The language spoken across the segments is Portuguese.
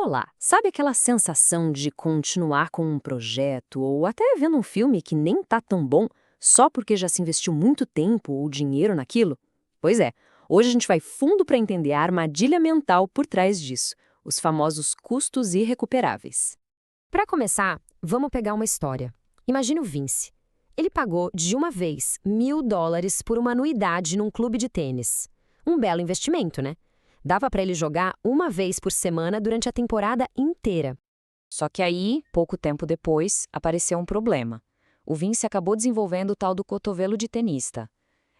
Olá, sabe aquela sensação de continuar com um projeto ou até vendo um filme que nem tá tão bom só porque já se investiu muito tempo ou dinheiro naquilo? Pois é, hoje a gente vai fundo para entender a armadilha mental por trás disso, os famosos custos irrecuperáveis. Para começar, vamos pegar uma história. Imagine o Vince. Ele pagou de uma vez US$ 1.000 por uma anuidade num clube de tênis. Um belo investimento, né? Dava para ele jogar uma vez por semana durante a temporada inteira. Só que aí, pouco tempo depois, apareceu um problema. O Vince acabou desenvolvendo o tal do cotovelo de tenista.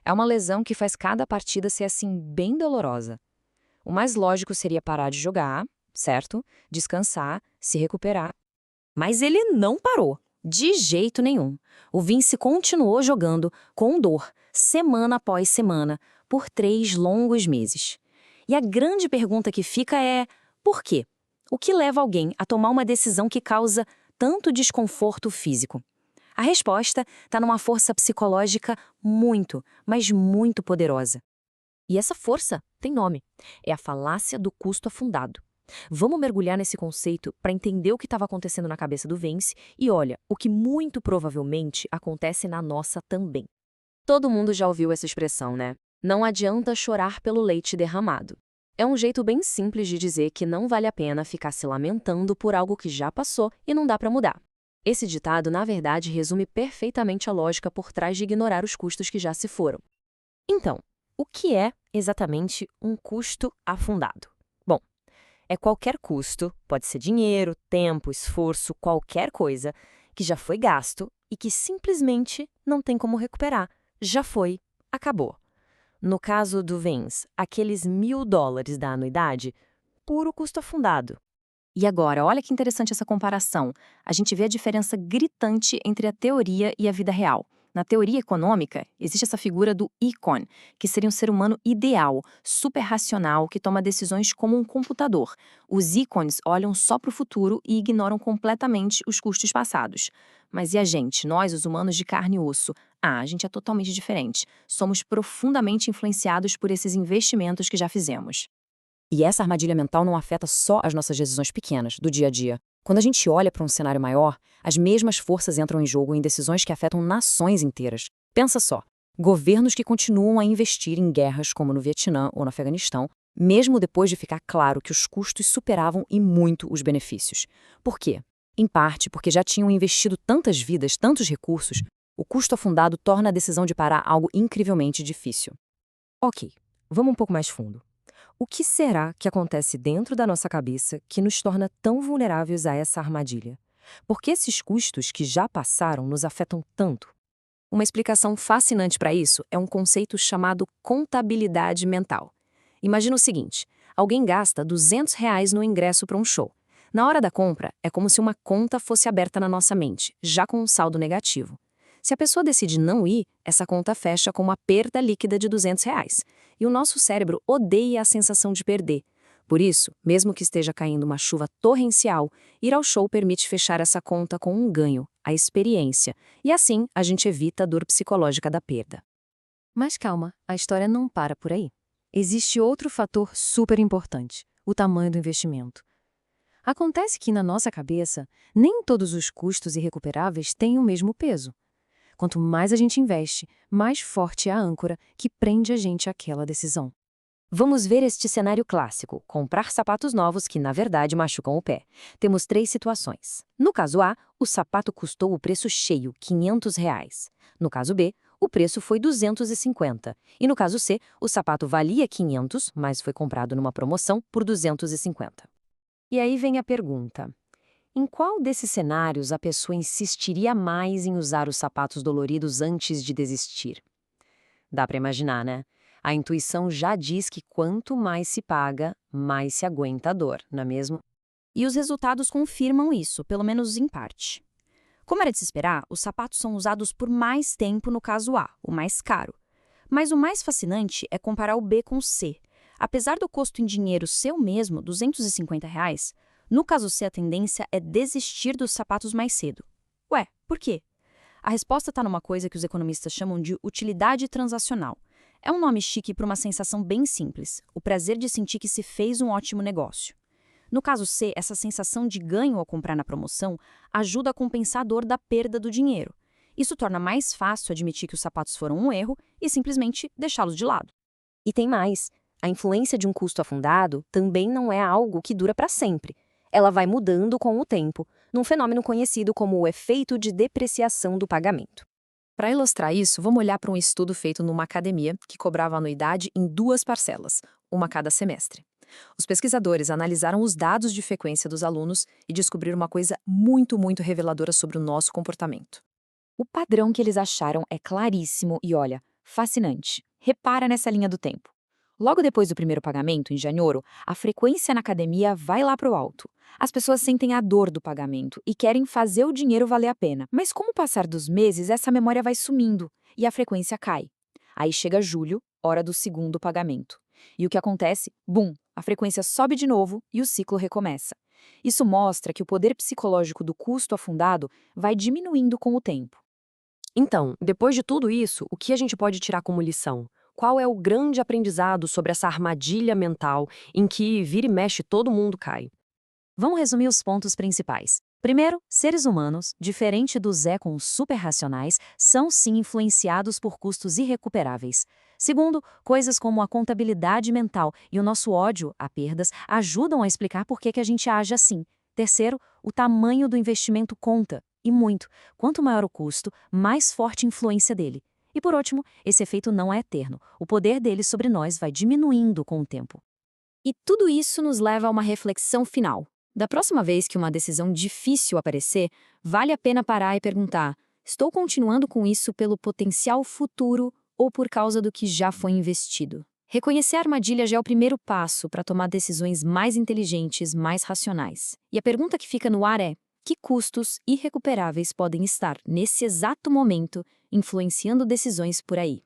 É uma lesão que faz cada partida ser assim bem dolorosa. O mais lógico seria parar de jogar, certo? Descansar, se recuperar. Mas ele não parou. De jeito nenhum. O Vince continuou jogando com dor, semana após semana, por 3 longos meses. E a grande pergunta que fica é: por quê? O que leva alguém a tomar uma decisão que causa tanto desconforto físico? A resposta está numa força psicológica muito, mas muito poderosa. E essa força tem nome. É a falácia do custo afundado. Vamos mergulhar nesse conceito para entender o que estava acontecendo na cabeça do Vince e olha, o que muito provavelmente acontece na nossa também. Todo mundo já ouviu essa expressão, né? Não adianta chorar pelo leite derramado. É um jeito bem simples de dizer que não vale a pena ficar se lamentando por algo que já passou e não dá para mudar. Esse ditado, na verdade, resume perfeitamente a lógica por trás de ignorar os custos que já se foram. Então, o que é exatamente um custo afundado? Bom, é qualquer custo, pode ser dinheiro, tempo, esforço, qualquer coisa, que já foi gasto e que simplesmente não tem como recuperar. Já foi, acabou. No caso do Vince, aqueles US$ 1.000 da anuidade, puro custo afundado. E agora, olha que interessante essa comparação. A gente vê a diferença gritante entre a teoria e a vida real. Na teoria econômica, existe essa figura do ícone, que seria um ser humano ideal, super racional, que toma decisões como um computador. Os ícones olham só para o futuro e ignoram completamente os custos passados. Mas e a gente, nós, os humanos de carne e osso? A gente é totalmente diferente. Somos profundamente influenciados por esses investimentos que já fizemos. E essa armadilha mental não afeta só as nossas decisões pequenas, do dia a dia. Quando a gente olha para um cenário maior, as mesmas forças entram em jogo em decisões que afetam nações inteiras. Pensa só, governos que continuam a investir em guerras como no Vietnã ou no Afeganistão, mesmo depois de ficar claro que os custos superavam e muito os benefícios. Por quê? Em parte porque já tinham investido tantas vidas, tantos recursos, o custo afundado torna a decisão de parar algo incrivelmente difícil. Ok, vamos um pouco mais fundo. O que será que acontece dentro da nossa cabeça que nos torna tão vulneráveis a essa armadilha? Por que esses custos que já passaram nos afetam tanto? Uma explicação fascinante para isso é um conceito chamado contabilidade mental. Imagina o seguinte, alguém gasta R$ 200 no ingresso para um show. Na hora da compra, é como se uma conta fosse aberta na nossa mente, já com um saldo negativo. Se a pessoa decide não ir, essa conta fecha com uma perda líquida de R$ 200. E o nosso cérebro odeia a sensação de perder. Por isso, mesmo que esteja caindo uma chuva torrencial, ir ao show permite fechar essa conta com um ganho, a experiência. E assim, a gente evita a dor psicológica da perda. Mas calma, a história não para por aí. Existe outro fator super importante, o tamanho do investimento. Acontece que na nossa cabeça, nem todos os custos irrecuperáveis têm o mesmo peso. Quanto mais a gente investe, mais forte é a âncora que prende a gente àquela decisão. Vamos ver este cenário clássico, comprar sapatos novos que, na verdade, machucam o pé. Temos 3 situações. No caso A, o sapato custou o preço cheio, R$ 500. No caso B, o preço foi 250. E no caso C, o sapato valia 500, mas foi comprado numa promoção por 250. E aí vem a pergunta: em qual desses cenários a pessoa insistiria mais em usar os sapatos doloridos antes de desistir? Dá para imaginar, né? A intuição já diz que quanto mais se paga, mais se aguenta a dor, não é mesmo? E os resultados confirmam isso, pelo menos em parte. Como era de se esperar, os sapatos são usados por mais tempo no caso A, o mais caro. Mas o mais fascinante é comparar o B com o C. Apesar do custo em dinheiro ser o mesmo, R$ 250, no caso C a tendência é desistir dos sapatos mais cedo. Ué, por quê? A resposta está numa coisa que os economistas chamam de utilidade transacional. É um nome chique para uma sensação bem simples, o prazer de sentir que se fez um ótimo negócio. No caso C, essa sensação de ganho ao comprar na promoção ajuda a compensar a dor da perda do dinheiro. Isso torna mais fácil admitir que os sapatos foram um erro e simplesmente deixá-los de lado. E tem mais. A influência de um custo afundado também não é algo que dura para sempre. Ela vai mudando com o tempo, num fenômeno conhecido como o efeito de depreciação do pagamento. Para ilustrar isso, vamos olhar para um estudo feito numa academia que cobrava anuidade em 2 parcelas, uma cada semestre. Os pesquisadores analisaram os dados de frequência dos alunos e descobriram uma coisa muito reveladora sobre o nosso comportamento. O padrão que eles acharam é claríssimo e, olha, fascinante. Repara nessa linha do tempo. Logo depois do primeiro pagamento, em janeiro, a frequência na academia vai lá para o alto. As pessoas sentem a dor do pagamento e querem fazer o dinheiro valer a pena. Mas com o passar dos meses, essa memória vai sumindo e a frequência cai. Aí chega julho, hora do segundo pagamento. E o que acontece? Bum! A frequência sobe de novo e o ciclo recomeça. Isso mostra que o poder psicológico do custo afundado vai diminuindo com o tempo. Então, depois de tudo isso, o que a gente pode tirar como lição? Qual é o grande aprendizado sobre essa armadilha mental em que vira e mexe todo mundo cai? Vamos resumir os pontos principais. Primeiro, seres humanos, diferente dos econs superracionais, são sim influenciados por custos irrecuperáveis. Segundo, coisas como a contabilidade mental e o nosso ódio a perdas ajudam a explicar por que a gente age assim. Terceiro, o tamanho do investimento conta, e muito. Quanto maior o custo, mais forte a influência dele. E por último, esse efeito não é eterno. O poder dele sobre nós vai diminuindo com o tempo. E tudo isso nos leva a uma reflexão final. Da próxima vez que uma decisão difícil aparecer, vale a pena parar e perguntar: estou continuando com isso pelo potencial futuro ou por causa do que já foi investido? Reconhecer a armadilha já é o primeiro passo para tomar decisões mais inteligentes, mais racionais. E a pergunta que fica no ar é: que custos irrecuperáveis podem estar, nesse exato momento, influenciando decisões por aí?